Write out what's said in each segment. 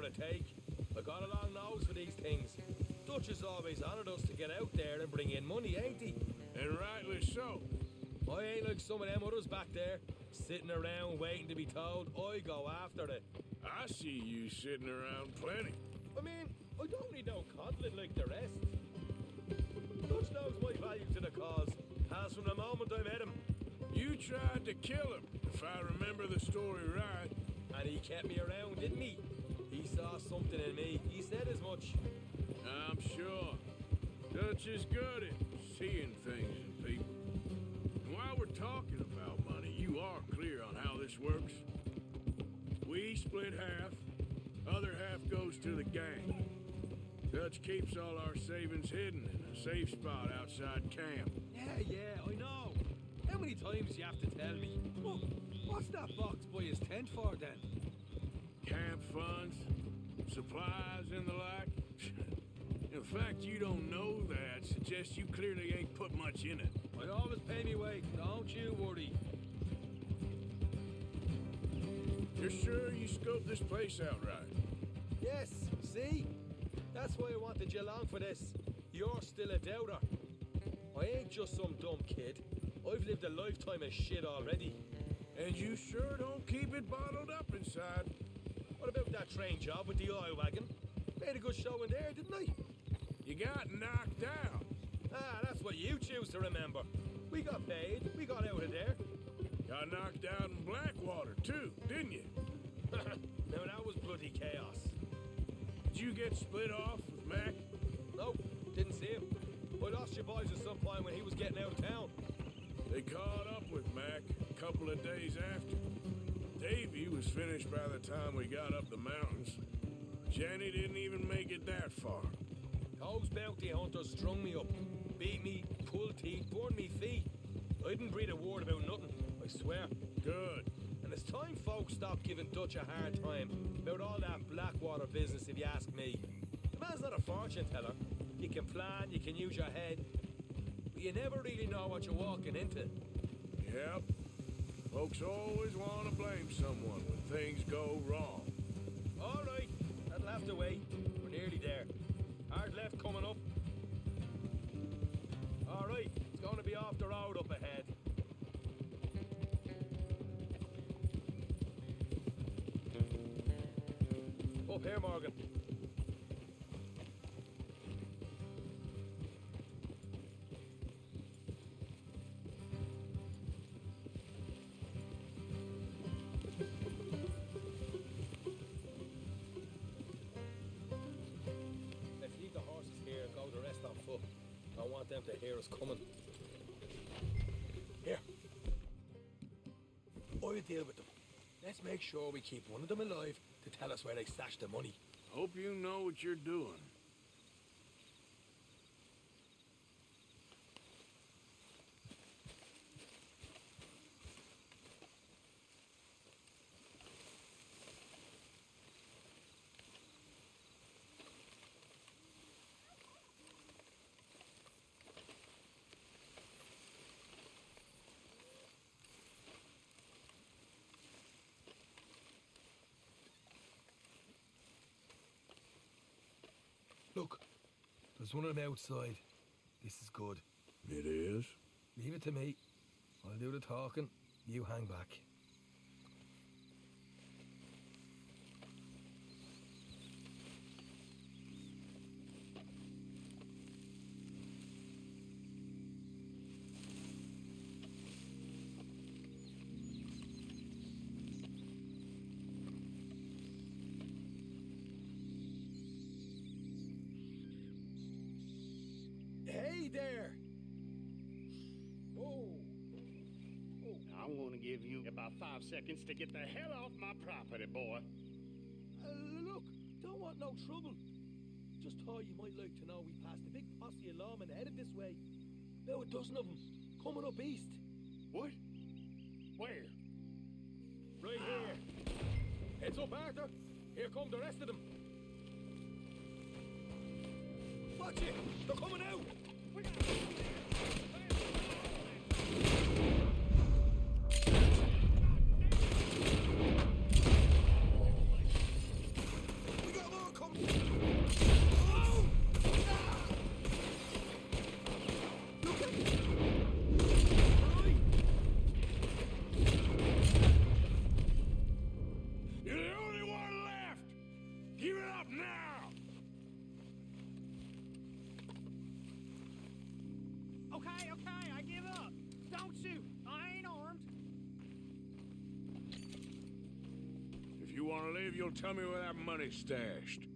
gonna take. I got a long nose for these things. Dutch has always honoured us to get out there and bring in money, ain't he? And rightly so. I ain't like some of them others back there, sitting around waiting to be told. I go after it. I see you sitting around plenty. I mean, I don't need no coddling like the rest. Dutch knows my value to the cause, as from the moment I met him. You tried to kill him, if I remember the story right. And he kept me around, didn't he? He saw something in me. He said as much. I'm sure. Dutch is good at seeing things in people. And while we're talking about money, you are clear on how this works? We split half, other half goes to the gang. Dutch keeps all our savings hidden in a safe spot outside camp. Yeah, I know. How many times you have to tell me? Well, what's that box by his tent for then? Camp funds, supplies, and the like. The fact you don't know that suggests you clearly ain't put much in it. I always pay me weight, don't you worry. You're sure you scoped this place out right? Yes, see? That's why I wanted you along for this. You're still a doubter. I ain't just some dumb kid. I've lived a lifetime of shit already. And you sure don't keep it bottled up inside. What about that train job with the oil wagon? Made a good show in there, didn't I? You got knocked out. Ah, that's what you choose to remember. We got paid. We got out of there. Got knocked out in Blackwater, too, didn't you? Now that was bloody chaos. Did you get split off with Mac? Nope, didn't see him. I lost your boys at some point when he was getting out of town. They caught up with Mac a couple of days after. Davy was finished by the time we got up the mountains. Jenny didn't even make it that far. Those bounty hunters strung me up, beat me, pulled teeth, burned me feet. I didn't breathe a word about nothing, I swear. Good. And it's time folks stop giving Dutch a hard time about all that Blackwater business, if you ask me. The man's not a fortune teller. You can plan, you can use your head, but you never really know what you're walking into. Yep. Folks always want to blame someone when things go wrong. All right, that'll have to wait. We're nearly there. Hard left coming up. All right, it's going to be off the road up ahead. Up here, Morgan. Let's leave the horses here and go the rest on foot. Don't want them to hear us coming. Here. I'll deal with them. Let's make sure we keep one of them alive to tell us where they stashed the money. Hope you know what you're doing. Look, there's one of them outside. This is good. It is? Leave it to me. I'll do the talking. You hang back. Hey there! Oh. I'm gonna give you about 5 seconds to get the hell off my property, boy. Look, don't want no trouble. Just thought you might like to know we passed a big posse of lawmen headed this way. About a dozen of them, coming up east. What? Where? Right here. Heads up, Arthur. Here come the rest of them. Watch it! They're coming out! We got up now! Okay, I give up. Don't shoot. I ain't armed. If you want to leave, you'll tell me where that money's stashed.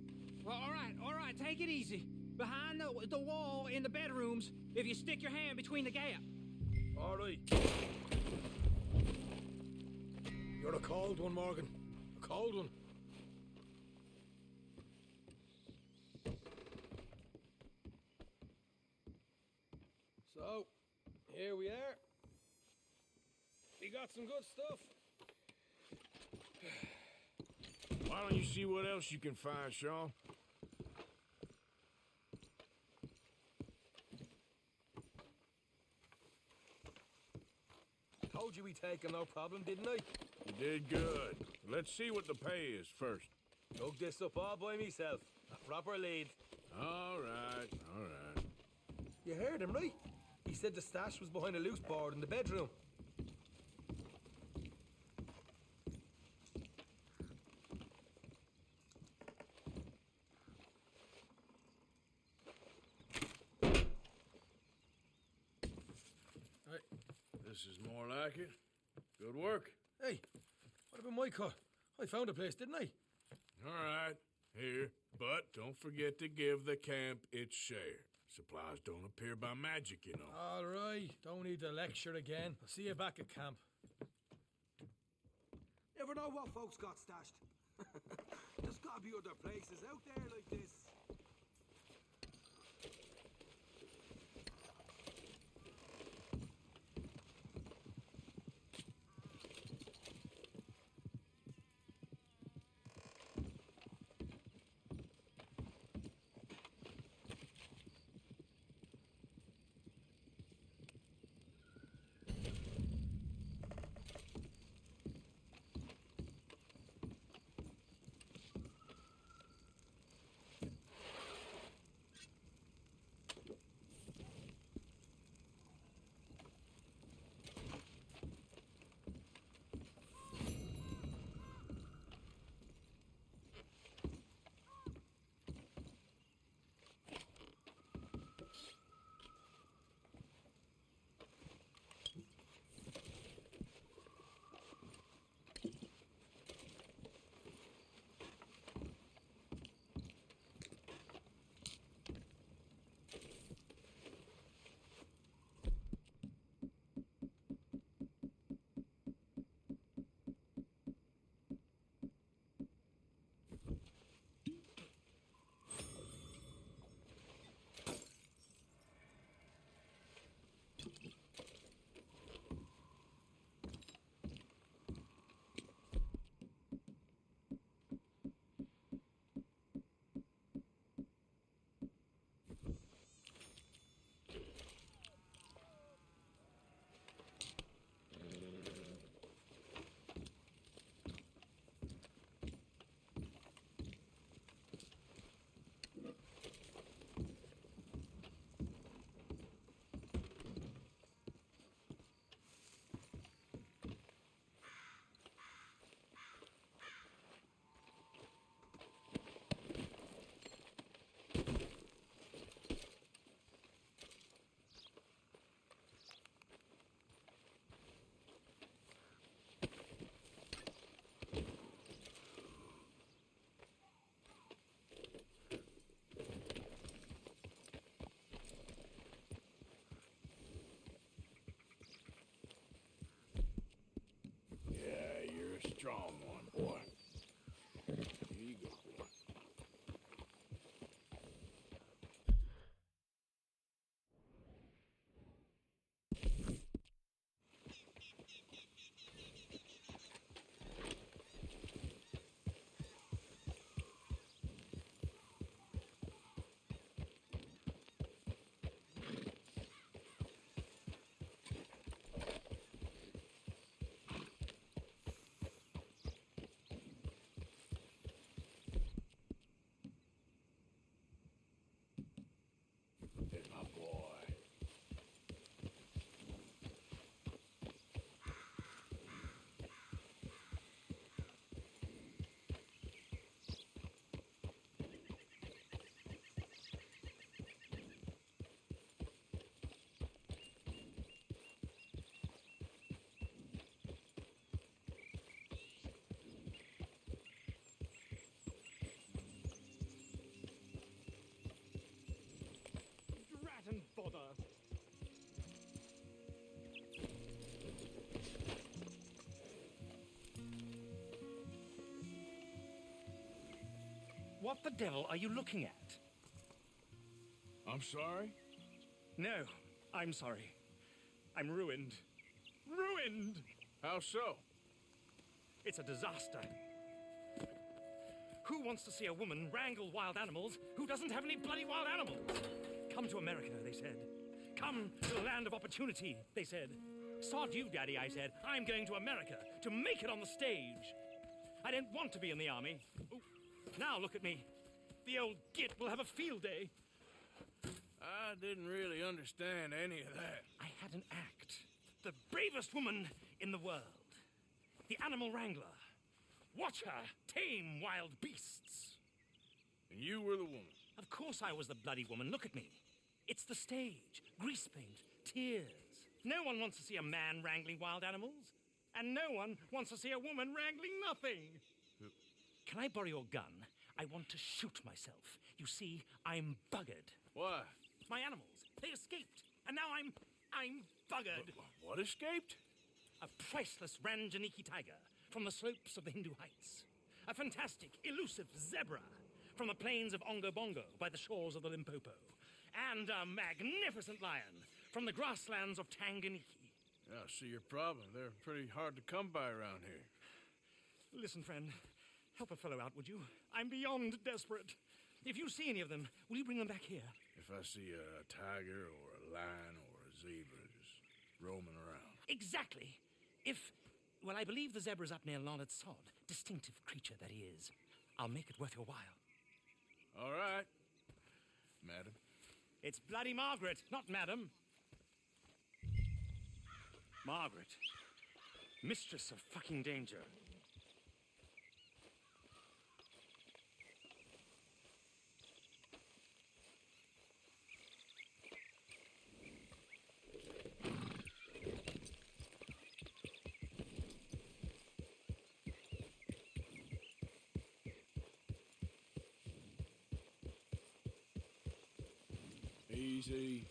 Well, all right, take it easy. Behind the wall in the bedrooms, if you stick your hand between the gap. All right. You're a cold one, Morgan. A cold one. So, here we are. We got some good stuff. Why don't you see what else you can find, Sean? Told you we'd take him, no problem, didn't I? You did good. Let's see what the pay is first. Dug this up all by myself. A proper lead. All right. You heard him, right? He said the stash was behind a loose board in the bedroom. Right. This is more like it. Good work. Hey, what about my cut? I found a place, didn't I? All right, here. But don't forget to give the camp its share. Supplies don't appear by magic, you know. All right, don't need to lecture again. I'll see you back at camp. Never know what folks got stashed. There's gotta be other places out there like this. What the devil are you looking at? I'm sorry? No, I'm sorry. I'm ruined. Ruined! How so? It's a disaster. Who wants to see a woman wrangle wild animals who doesn't have any bloody wild animals? Come to America, they said. Come to the land of opportunity, they said. Sod you, Daddy, I said. I'm going to America to make it on the stage. I don't want to be in the army. Ooh, now look at me. The old git will have a field day. I didn't really understand any of that. I had an act. The bravest woman in the world. The animal wrangler. Watch her tame wild beasts. And you were the woman. Of course I was the bloody woman. Look at me. It's the stage. Grease paint. Tears. No one wants to see a man wrangling wild animals. And no one wants to see a woman wrangling nothing. Can I borrow your gun? I want to shoot myself. You see, I'm buggered. Why? My animals, they escaped. And now I'm buggered. What escaped? A priceless Ranjaniki tiger from the slopes of the Hindu Heights. A fantastic, elusive zebra from the plains of Ongo Bongo by the shores of the Limpopo. And a magnificent lion from the grasslands of Tanganyika. Yeah, I see your problem. They're pretty hard to come by around here. Listen, friend, help a fellow out, would you? I'm beyond desperate. If you see any of them, will you bring them back here? If I see a tiger or a lion or a zebra just roaming around. Exactly. Well, I believe the zebra's up near Lonnet Sod. Distinctive creature that he is. I'll make it worth your while. All right, madam. It's bloody Margaret, not madam. Margaret. Mistress of fucking danger. Easy.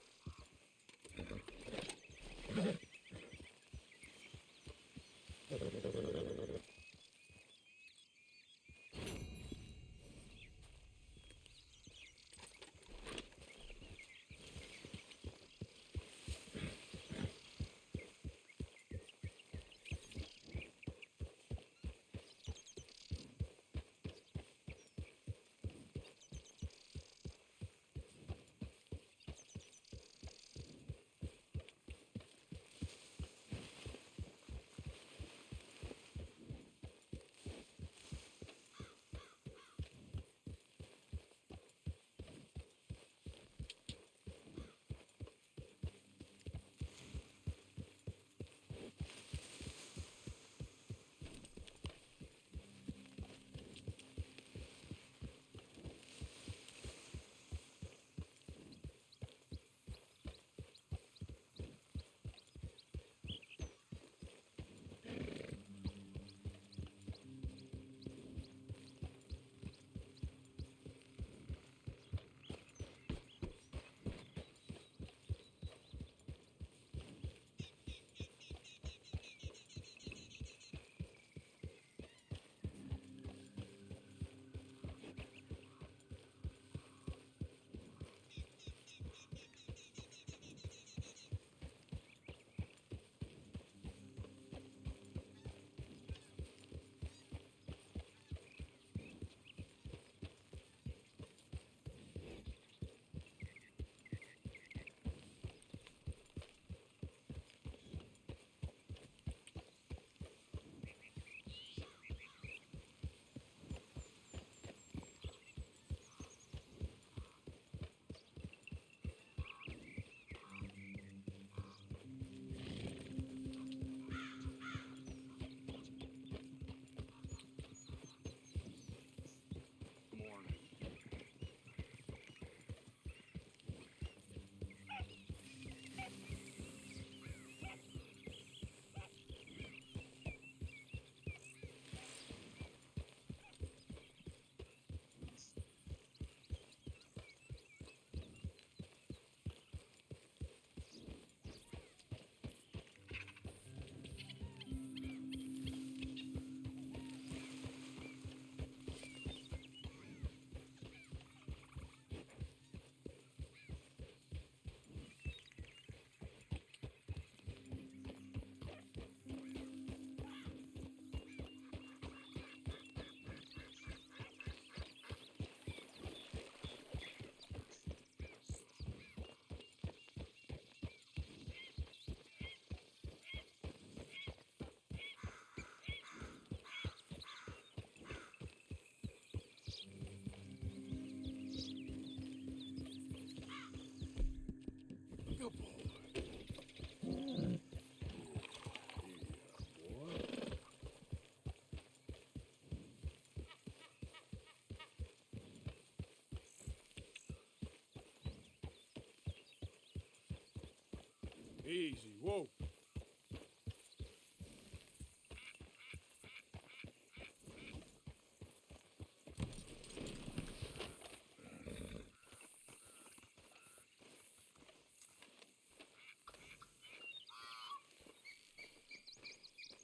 Easy. Whoa.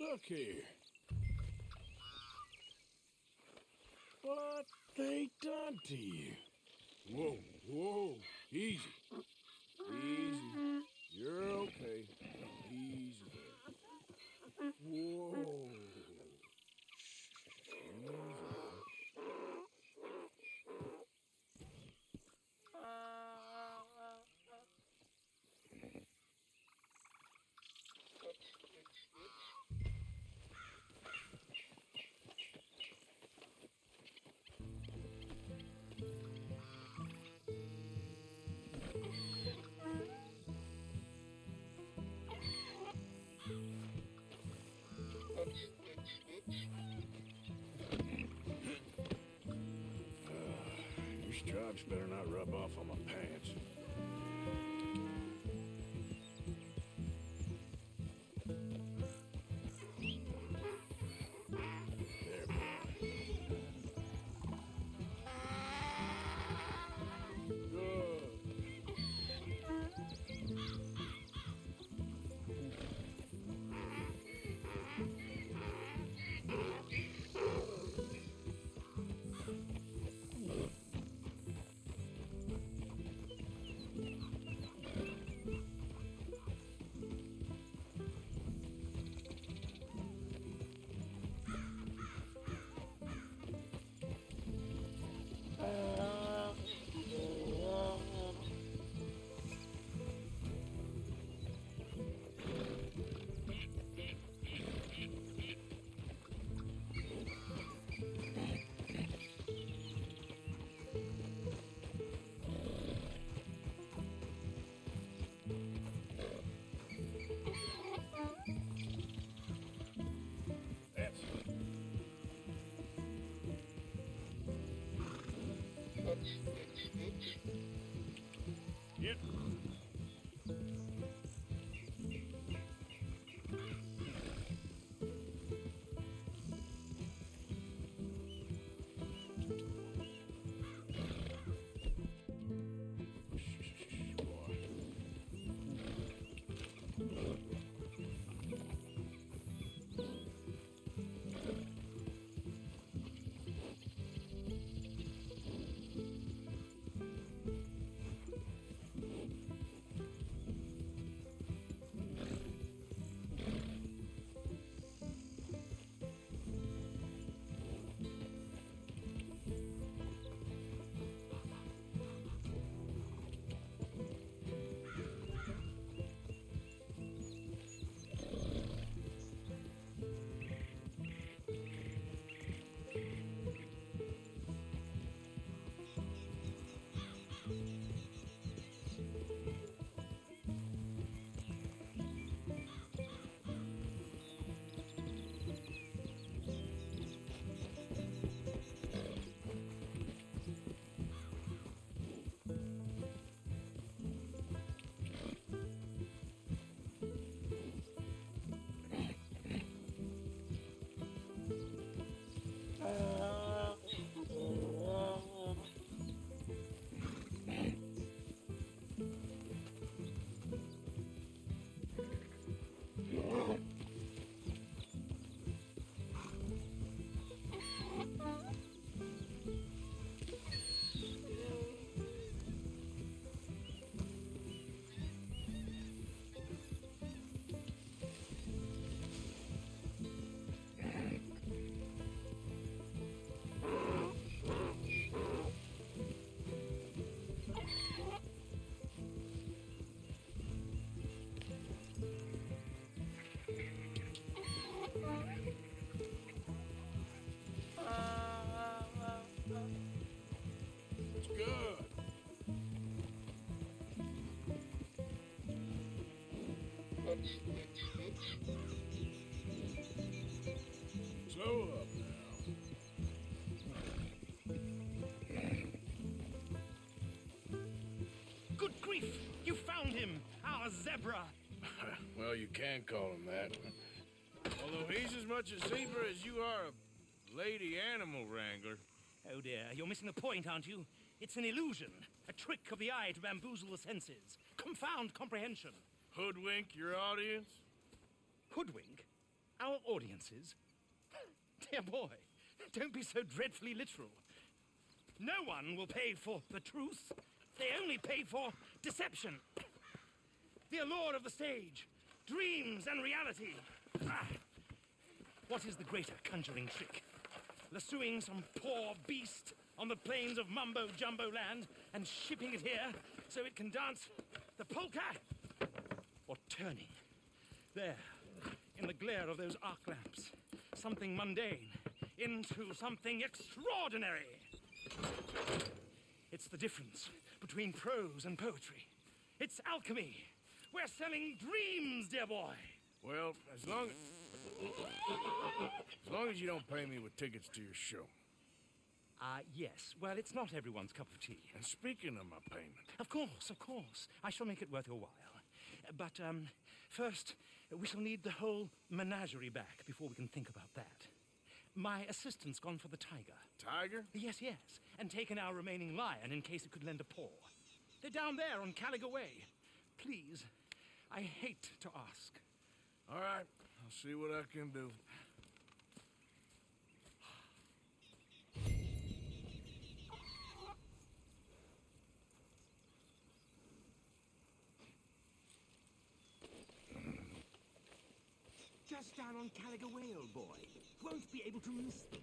Look here. What they done to you? Whoa, whoa. Easy. Easy. You're okay. Easy there. Whoa. Your stripes better not rub off on my pants. There, boy. Good. That's Yep. It's good. Slow up now. Good grief! You found him! Our zebra! Well, you can call him that. Although he's as much a zebra as you are a lady animal wrangler. Oh dear, you're missing the point, aren't you? It's an illusion, a trick of the eye to bamboozle the senses, confound comprehension. Hoodwink your audience? Hoodwink? Our audiences? Dear boy, don't be so dreadfully literal. No one will pay for the truth. They only pay for deception. The allure of the stage, dreams and reality. Ah. What is the greater conjuring trick? Lassoing some poor beast on the plains of mumbo-jumbo land and shipping it here so it can dance the polka? Or turning, there, in the glare of those arc lamps, something mundane into something extraordinary? It's the difference between prose and poetry. It's alchemy. We're selling dreams, dear boy. Well, as long as you don't pay me with tickets to your show. Yes. Well, it's not everyone's cup of tea. And speaking of my payment, Of course, of course. I shall make it worth your while. But, first, we shall need the whole menagerie back before we can think about that. My assistant's gone for the tiger. Tiger? Yes, yes. And taken our remaining lion in case it could lend a paw. They're down there on Caliga Way. Please, I hate to ask. All right, I'll see what I can do. Just down on Caliga Way, old boy. Won't be able to miss them.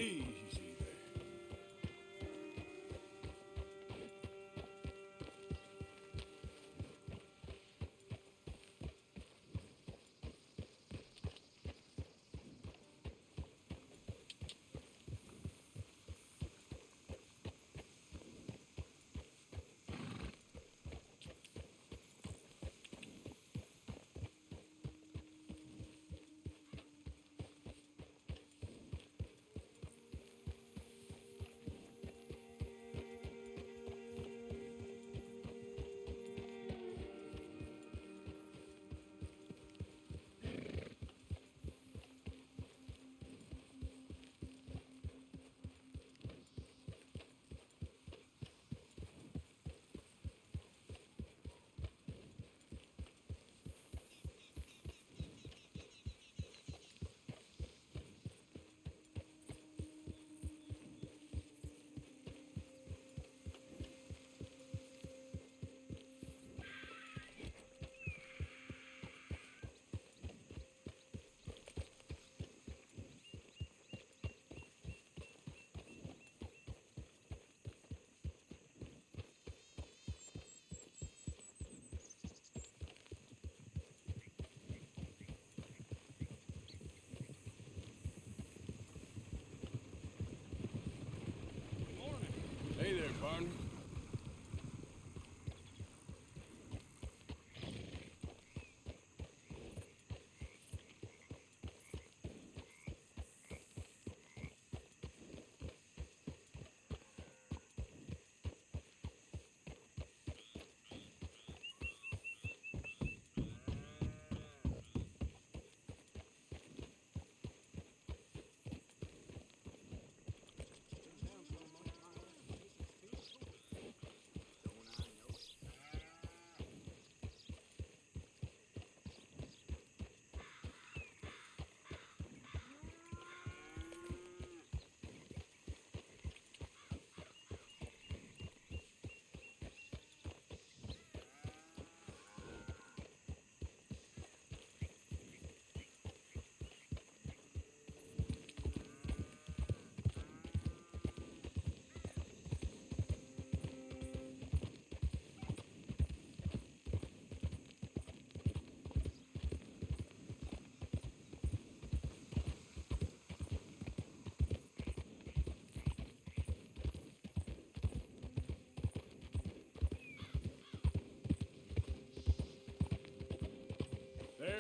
Easy there.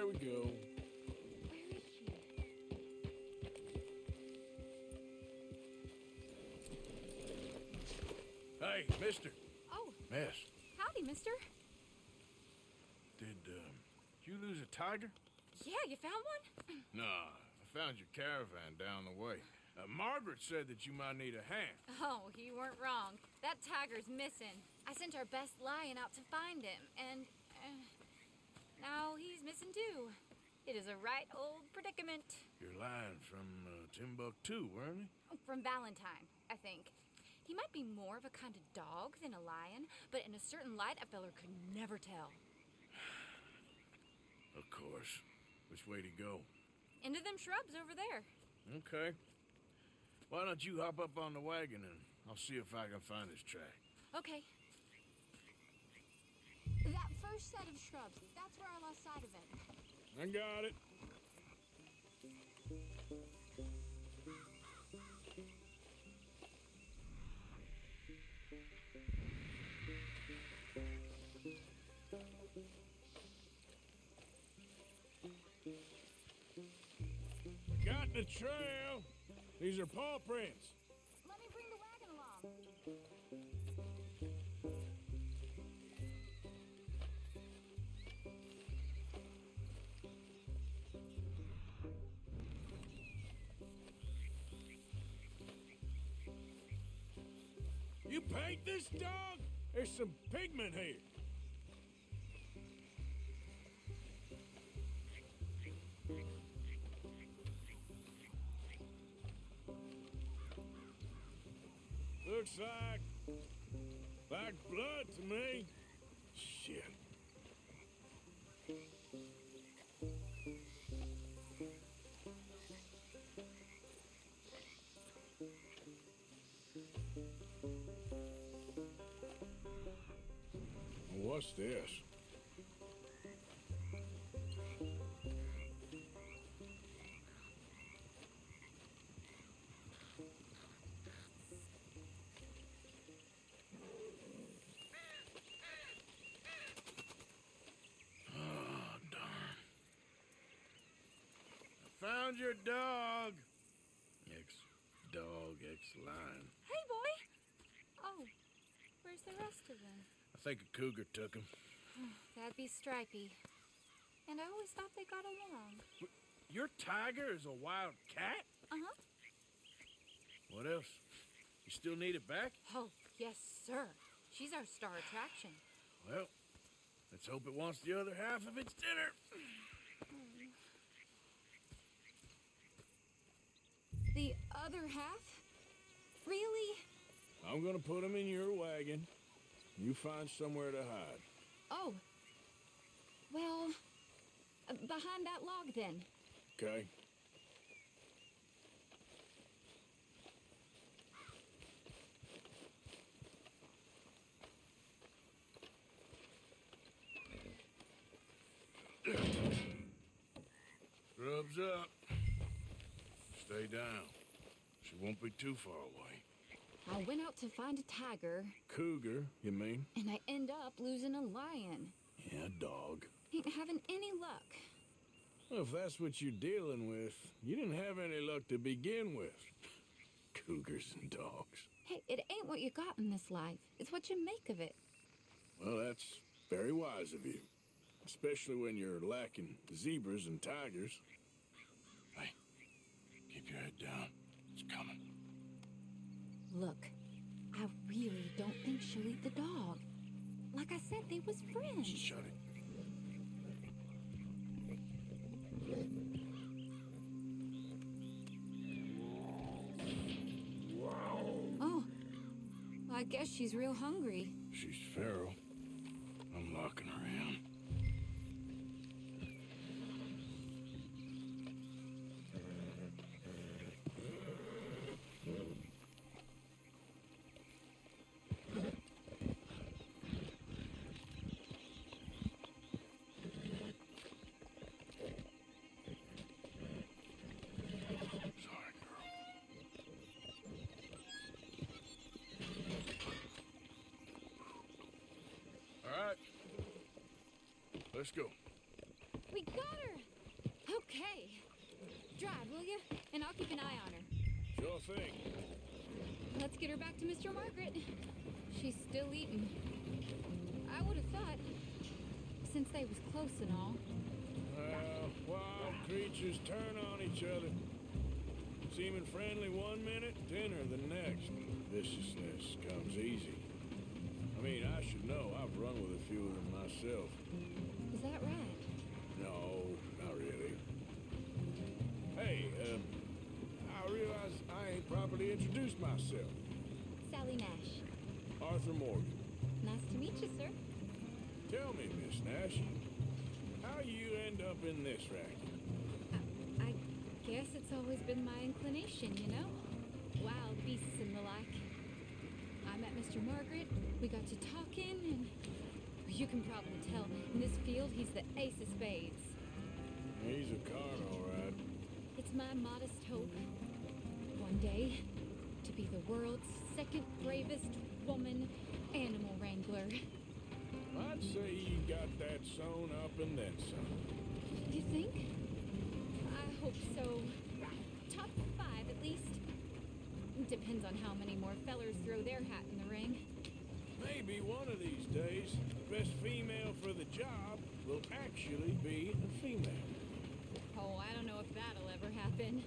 we go. Where is she? Hey, mister. Oh, Miss. howdy, mister. Did you lose a tiger? Yeah, you found one? Nah, I found your caravan down the way. Margaret said that you might need a hand. Oh, you weren't wrong. That tiger's missing. I sent our best lion out to find him, and now he's missing too. It is a right old predicament. Your lion from Timbuktu, weren't he? From Valentine, I think. He might be more of a kind of dog than a lion, but in a certain light, a feller could never tell. Of course. Which way to go? Into them shrubs over there. Okay. Why don't you hop up on the wagon and I'll see if I can find his track. Okay. That first set of shrubs, that's where I lost sight of him. I got it. Got the trail. These are paw prints. Let me bring the wagon along. You paint this dog? There's some pigment here. Looks like blood to me. Shit. What's this? Found your dog. Ex-dog, ex-lion. Hey, boy! Oh, where's the rest of them? I think a cougar took him. That'd be Stripey. And I always thought they got along. Your tiger is a wild cat? Uh-huh. What else? You still need it back? Oh, yes, sir. She's our star attraction. Well, let's hope it wants the other half of its dinner. The other half? Really? I'm gonna put him in your wagon. You find somewhere to hide. Oh. Well, behind that log, then. Okay? Rubs up. Stay down. She won't be too far away. I went out to find a tiger, Cougar, you mean? and I end up losing a lion. Yeah, dog. Ain't having any luck. Well, if that's what you're dealing with, you didn't have any luck to begin with. Cougars and dogs. Hey, it ain't what you got in this life. It's what you make of it. Well, that's very wise of you. Especially when you're lacking zebras and tigers. Hey, keep your head down. It's coming. Look, I really don't think she'll eat the dog. Like I said, they was friends. Shut it. Oh, I guess she's real hungry. She's feral. I'm locking her in. Sorry, girl. All right. Let's go. We got her! Okay. Drive, will you? And I'll keep an eye on her. Sure thing. Let's get her back to Mr. Margaret. She's still eating. I would have thought, since they was close and all. Well, wild creatures turn on each other. Seeming friendly one minute, dinner the next. Viciousness comes easy. I mean, I should know. I've run with a few of them myself. Is that right? No, not really. Hey, I realize I ain't properly introduced myself. Sally Nash. Arthur Morgan. Nice to meet you, sir. Tell me, Miss Nash, how you end up in this racket? I guess it's always been my inclination, you know? Wild beasts and the like. I met Mr. Margaret, we got to talking, and you can probably tell, in this field, he's the ace of spades. He's a card, all right. It's my modest hope, one day, to be the world's second bravest woman animal wrangler. I'd say you got that sewn up and then some. You think? I hope so. Top 5, at least. Depends on how many more fellers throw their hat in the ring. Maybe one of these days, the best female for the job will actually be a female. Oh, I don't know if that'll ever happen.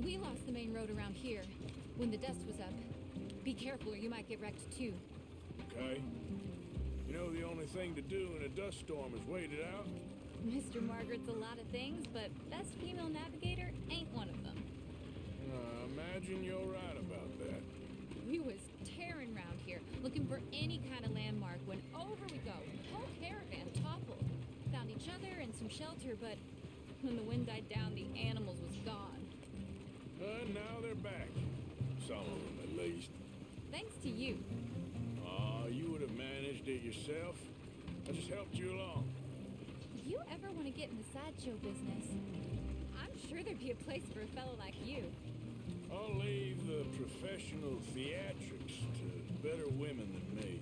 We lost the main road around here when the dust was up. Be careful or you might get wrecked too. Okay? You know the only thing to do in a dust storm is wait it out? Mr. Margaret's a lot of things, but best female navigator ain't one of them. Imagine you're right about that. We was tearing round here, looking for any kind of landmark when over we go. Whole caravan toppled. Found each other and some shelter, but when the wind died down, the animals was gone. Now they're back. Some of them, at least. Thanks to you. You would have managed it yourself. I just helped you along. If you ever want to get in the sideshow business, I'm sure there'd be a place for a fellow like you. I'll leave the professional theatrics to better women than me.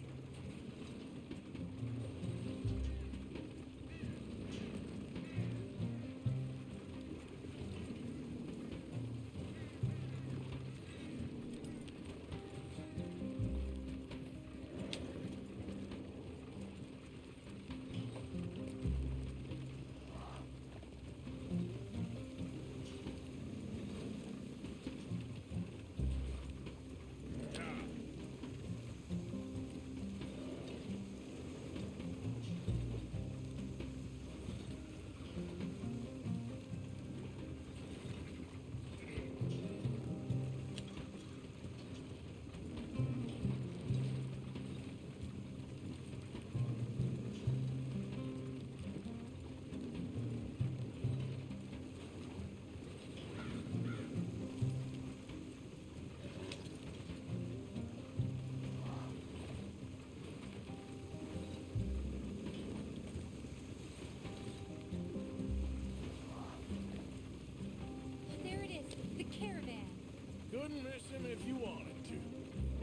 him if you wanted to.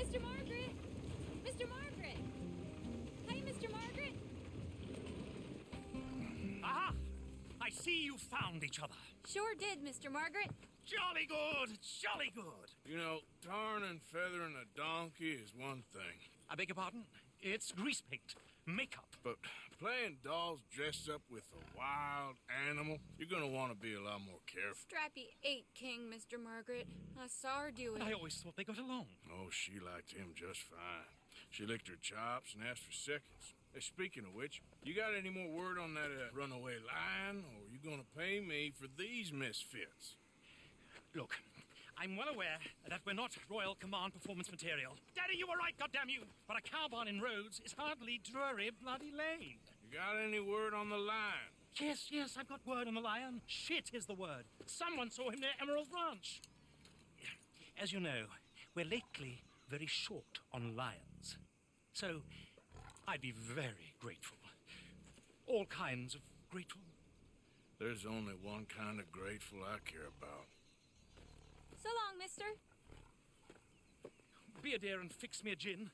Mr. Margaret! Mr. Margaret! Hey, Mr. Margaret! Aha! I see you found each other. Sure did, Mr. Margaret. Jolly good, jolly good. You know, tarring and feathering a donkey is one thing. I beg your pardon? It's grease paint, makeup. But playing dolls dressed up with a wild animal, you're gonna want to be a lot more careful. Strappy ate King, Mr. Margaret. I saw her do it. I always thought they got along. Oh, she liked him just fine. She licked her chops and asked for seconds. Hey, speaking of which, you got any more word on that runaway lion, or are you gonna pay me for these misfits? Look, I'm well aware that we're not Royal Command performance material. Daddy, you were right, goddamn you! But a cow barn in Rhodes is hardly Drury Bloody Lane. You got any word on the lion? Yes, I've got word on the lion. Shit is the word. Someone saw him near Emerald Ranch. As you know, we're lately very short on lions. So, I'd be very grateful. All kinds of grateful. There's only one kind of grateful I care about. So long, mister. Be a dear and fix me a gin.